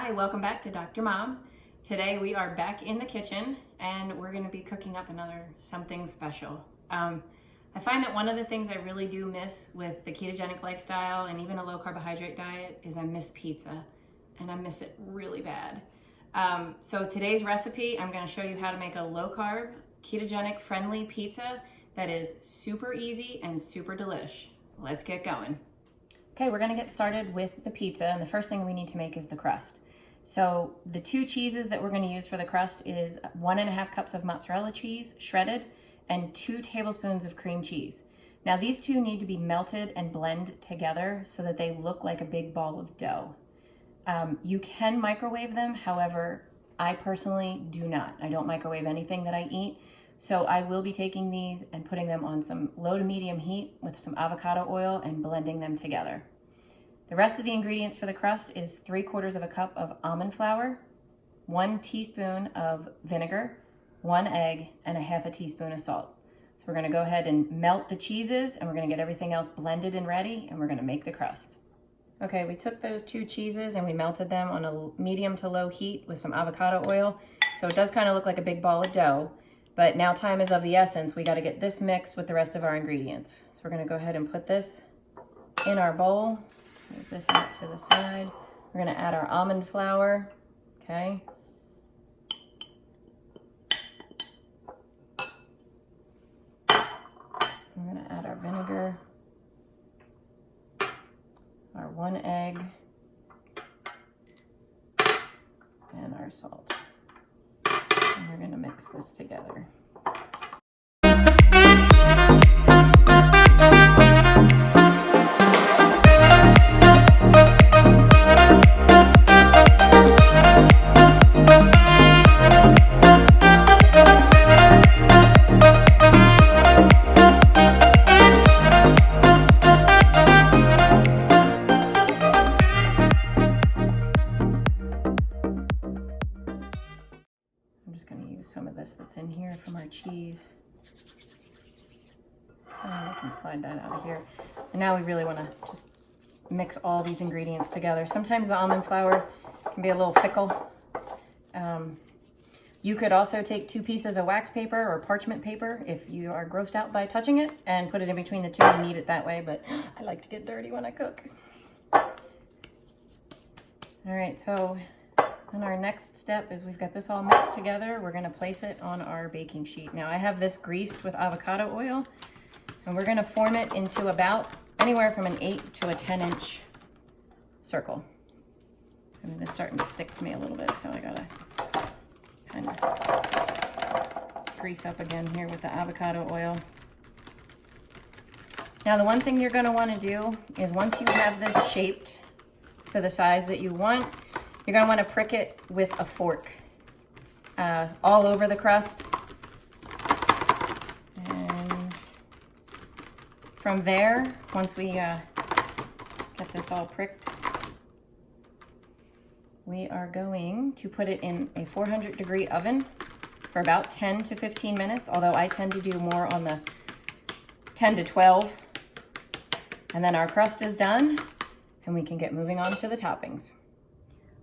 Hi, welcome back to Dr. Mom. Today we are back in the kitchen and we're going to be cooking up another something special. I find that one of the things I really do miss with the ketogenic lifestyle and even a low carbohydrate diet is I miss pizza, and I miss it really bad. So today's recipe, I'm going to show you how to make a low carb, ketogenic friendly pizza that is super easy and super delish. Let's get going. Okay, we're gonna get started with the pizza, and the first thing we need to make is the crust. So the two cheeses that we're gonna use for the crust is 1.5 cups of mozzarella cheese, shredded, and 2 tablespoons of cream cheese. Now these two need to be melted and blend together so that they look like a big ball of dough. You can microwave them, however, I personally do not. I don't microwave anything that I eat. So I will be taking these and putting them on some low to medium heat with some avocado oil and blending them together. The rest of the ingredients for the crust is 3/4 cup of almond flour, 1 teaspoon of vinegar, 1 egg, and 1/2 teaspoon of salt. So we're gonna go ahead and melt the cheeses, and we're gonna get everything else blended and ready, and we're gonna make the crust. Okay, we took those 2 cheeses and we melted them on a medium to low heat with some avocado oil. So it does kind of look like a big ball of dough. But now time is of the essence. We got to get this mixed with the rest of our ingredients. So we're going to go ahead and put this in our bowl. Let's move this out to the side. We're going to add our almond flour. Okay. We're going to add our vinegar, our 1 egg, and our salt. And we're going to mix this together. I'm just going to use some of this that's in here from our cheese. I can slide that out of here. And now we really want to just mix all these ingredients together. Sometimes the almond flour can be a little fickle. You could also take 2 pieces of wax paper or parchment paper if you are grossed out by touching it, and put it in between the two and knead it that way, but I like to get dirty when I cook. All right, so and our next step is we've got this all mixed together. We're gonna place it on our baking sheet. Now I have this greased with avocado oil, and we're gonna form it into about anywhere from an 8 to a 10-inch circle. And it's starting to stick to me a little bit, so I gotta kind of grease up again here with the avocado oil. Now the one thing you're gonna wanna do is once you have this shaped to the size that you want, you're gonna wanna prick it with a fork all over the crust. And from there, once we get this all pricked, we are going to put it in a 400-degree oven for about 10 to 15 minutes, although I tend to do more on the 10 to 12. And then our crust is done, and we can get moving on to the toppings.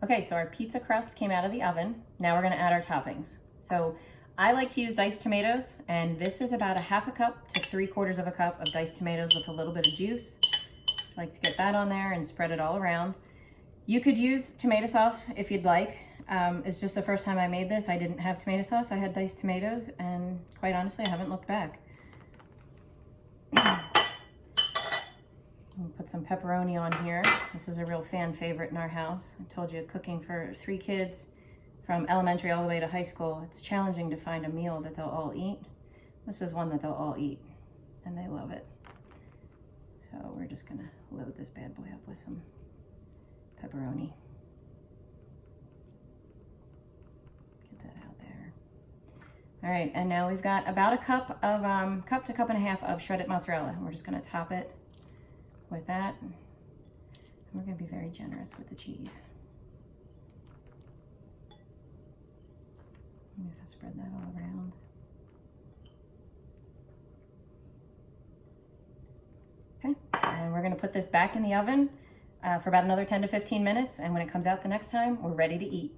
Okay, so our pizza crust came out of the oven. Now we're gonna add our toppings. So I like to use diced tomatoes, and this is about 1/2 cup to 3/4 cup of diced tomatoes with a little bit of juice. I like to get that on there and spread it all around. You could use tomato sauce if you'd like. It's just the first time I made this, I didn't have tomato sauce. I had diced tomatoes, and quite honestly, I haven't looked back. We'll put some pepperoni on here. This is a real fan favorite in our house. I told you, cooking for 3 kids from elementary all the way to high school, it's challenging to find a meal that they'll all eat. This is one that they'll all eat, and they love it. So we're just gonna load this bad boy up with some pepperoni. Get that out there. All right, and now we've got about a cup of cup to cup and a half of shredded mozzarella. And we're just gonna top it with that. And we're gonna be very generous with the cheese. I'm gonna spread that all around. Okay, and we're gonna put this back in the oven for about another 10 to 15 minutes. And when it comes out the next time, we're ready to eat.